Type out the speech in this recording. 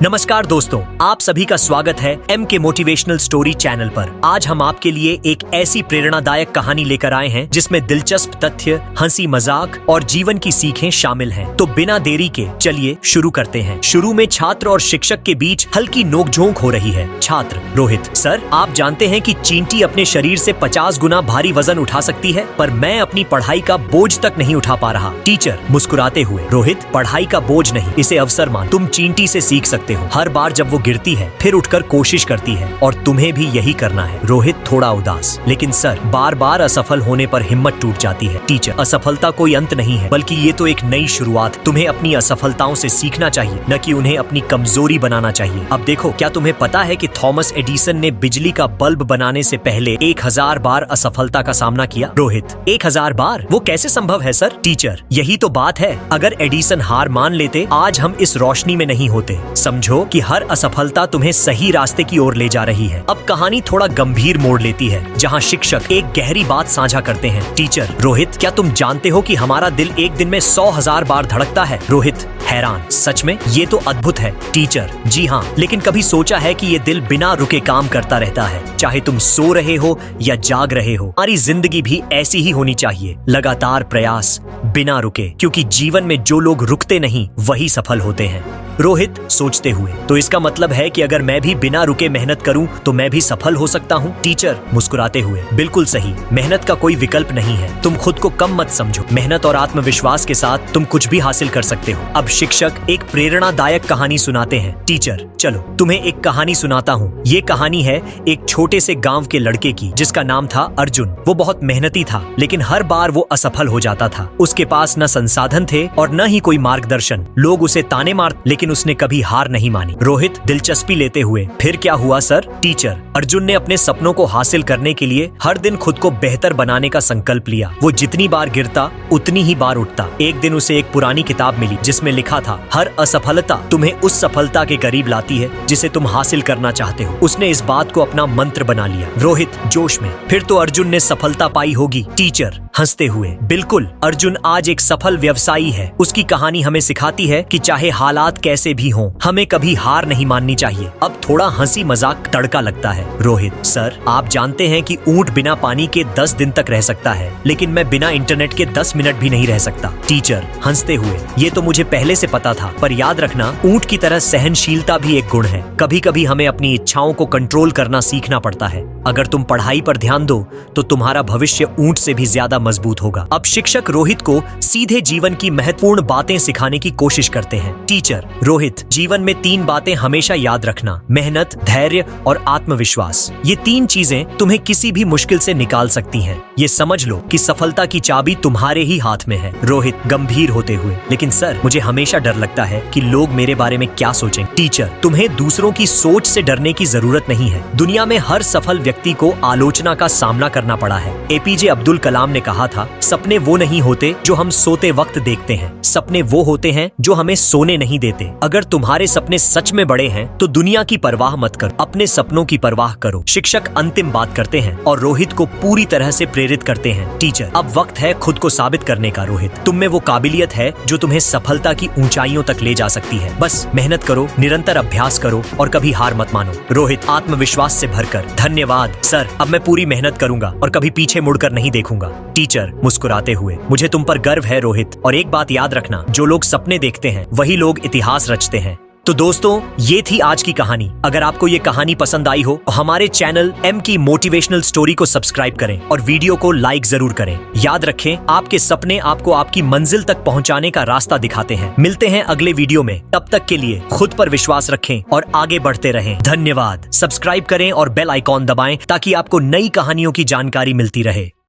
नमस्कार दोस्तों, आप सभी का स्वागत है एम के मोटिवेशनल स्टोरी चैनल पर। आज हम आपके लिए एक ऐसी प्रेरणादायक कहानी लेकर आए हैं जिसमें दिलचस्प तथ्य, हंसी मजाक और जीवन की सीखें शामिल हैं। तो बिना देरी के चलिए शुरू करते हैं। शुरू में छात्र और शिक्षक के बीच हल्की नोकझोंक हो रही है। छात्र रोहित: सर, आप जानते हैं कि चींटी अपने शरीर से 50 गुना भारी वजन उठा सकती है, पर मैं अपनी पढ़ाई का बोझ तक नहीं उठा पा रहा। टीचर मुस्कुराते हुए: रोहित, पढ़ाई का बोझ नहीं, इसे अवसर मान। तुम चींटी से सीख सकते हो। हर बार जब वो गिरती है फिर उठकर कोशिश करती है, और तुम्हें भी यही करना है। रोहित थोड़ा उदास: लेकिन सर, बार बार असफल होने पर हिम्मत टूट जाती है। टीचर: असफलता कोई अंत नहीं है, बल्कि ये तो एक नई शुरुआत। तुम्हें अपनी असफलताओं से सीखना चाहिए, न कि उन्हें अपनी कमजोरी बनाना चाहिए। अब देखो, क्या तुम्हें पता है कि थॉमस एडिसन ने बिजली का बल्ब बनाने से पहले 1000 बार असफलता का सामना किया? रोहित: 1000 बार? वो कैसे संभव है सर? टीचर: यही तो बात है। अगर एडिसन हार मान लेते, आज हम इस रोशनी में नहीं होते। समझो कि हर असफलता तुम्हें सही रास्ते की ओर ले जा रही है। अब कहानी थोड़ा गंभीर मोड़ लेती है, जहां शिक्षक एक गहरी बात साझा करते हैं। टीचर: रोहित, क्या तुम जानते हो कि हमारा दिल एक दिन में 100,000 बार धड़कता है? रोहित हैरान: सच में? ये तो अद्भुत है। टीचर: जी हाँ, लेकिन कभी सोचा है कि ये दिल बिना रुके काम करता रहता है, चाहे तुम सो रहे हो या जाग रहे हो। हमारी जिंदगी भी ऐसी ही होनी चाहिए, लगातार प्रयास, बिना रुके, क्योंकि जीवन में जो लोग रुकते नहीं वही सफल होते हैं। रोहित सोचते हुए: तो इसका मतलब है कि अगर मैं भी बिना रुके मेहनत करूं तो मैं भी सफल हो सकता हूं? टीचर मुस्कुराते हुए: बिल्कुल सही, मेहनत का कोई विकल्प नहीं है। तुम खुद को कम मत समझो, मेहनत और आत्मविश्वास के साथ तुम कुछ भी हासिल कर सकते हो। अब शिक्षक एक प्रेरणादायक कहानी सुनाते हैं। टीचर: चलो तुम्हें एक कहानी सुनाता हूँ। ये कहानी है एक छोटे से गाँव के लड़के की, जिसका नाम था अर्जुन। वो बहुत मेहनती था, लेकिन हर बार वो असफल हो जाता था। उसके पास न संसाधन थे और न ही कोई मार्गदर्शन। लोग उसे ताने मारते, लेकिन उसने कभी हार नहीं मानी। रोहित दिलचस्पी लेते हुए: फिर क्या हुआ सर? टीचर: अर्जुन ने अपने सपनों को हासिल करने के लिए हर दिन खुद को बेहतर बनाने का संकल्प लिया। वो जितनी बार गिरता उतनी ही बार उठता। एक दिन उसे एक पुरानी किताब मिली जिसमें लिखा था, हर असफलता तुम्हें उस सफलता के करीब लाती है जिसे तुम हासिल करना चाहते हो। उसने इस बात को अपना मंत्र बना लिया। रोहित जोश में: फिर तो अर्जुन ने सफलता पाई होगी? टीचर हंसते हुए: बिल्कुल, अर्जुन आज एक सफल व्यवसायी है। उसकी कहानी हमें सिखाती है कि चाहे हालात कैसे भी हों, हमें कभी हार नहीं माननी चाहिए। अब थोड़ा हंसी मजाक तड़का लगता है। रोहित: सर, आप जानते हैं कि ऊंट बिना पानी के 10 दिन तक रह सकता है, लेकिन मैं बिना इंटरनेट के 10 मिनट भी नहीं रह सकता। टीचर हंसते हुए: ये तो मुझे पहले से पता था, पर याद रखना, ऊंट की तरह सहनशीलता भी एक गुण है। कभी कभी हमें अपनी इच्छाओं को कंट्रोल करना सीखना पड़ता है। अगर तुम पढ़ाई पर ध्यान दो तो तुम्हारा भविष्य ऊंट से भी ज्यादा मजबूत होगा। अब शिक्षक रोहित को सीधे जीवन की महत्वपूर्ण बातें सिखाने की कोशिश करते हैं। टीचर: रोहित, जीवन में 3 बातें हमेशा याद रखना, मेहनत, धैर्य और आत्मविश्वास। ये 3 चीजें तुम्हें किसी भी मुश्किल से निकाल सकती हैं। ये समझ लो कि सफलता की चाबी तुम्हारे ही हाथ में है। रोहित गंभीर होते हुए: लेकिन सर, मुझे हमेशा डर लगता है कि लोग मेरे बारे में क्या सोचेंगे। टीचर: तुम्हें दूसरों की सोच से डरने की जरूरत नहीं है। दुनिया में हर सफल व्यक्ति को आलोचना का सामना करना पड़ा है। एपीजे अब्दुल कलाम ने कहा था, सपने वो नहीं होते जो हम सोते वक्त देखते हैं, सपने वो होते हैं जो हमें सोने नहीं देते। अगर तुम्हारे सपने सच में बड़े हैं तो दुनिया की परवाह मत करो, अपने सपनों की परवाह करो। शिक्षक अंतिम बात करते हैं और रोहित को पूरी तरह से प्रेरित करते हैं। टीचर: अब वक्त है खुद को साबित करने का। रोहित: तुम में वो काबिलियत है जो तुम्हें सफलता की ऊंचाइयों तक ले जा सकती है। बस मेहनत करो, निरंतर अभ्यास करो और कभी हार मत मानो। रोहित आत्मविश्वास से भरकर: धन्यवाद सर, अब मैं पूरी मेहनत करूंगा और कभी पीछे मुड़कर नहीं देखूंगा। टीचर मुस्कुराते हुए: मुझे तुम पर गर्व है रोहित, और एक बात याद रखना, जो लोग सपने देखते हैं वही लोग इतिहास रचते हैं। तो दोस्तों, ये थी आज की कहानी। अगर आपको ये कहानी पसंद आई हो तो हमारे चैनल एम की मोटिवेशनल स्टोरी को सब्सक्राइब करें और वीडियो को लाइक जरूर करें। याद रखें, आपके सपने आपको आपकी मंजिल तक पहुंचाने का रास्ता दिखाते हैं। मिलते हैं अगले वीडियो में, तब तक के लिए खुद पर विश्वास रखें और आगे बढ़ते रहें। धन्यवाद। सब्सक्राइब करें और बेल आइकॉन दबाएं ताकि आपको नई कहानियों की जानकारी मिलती रहे।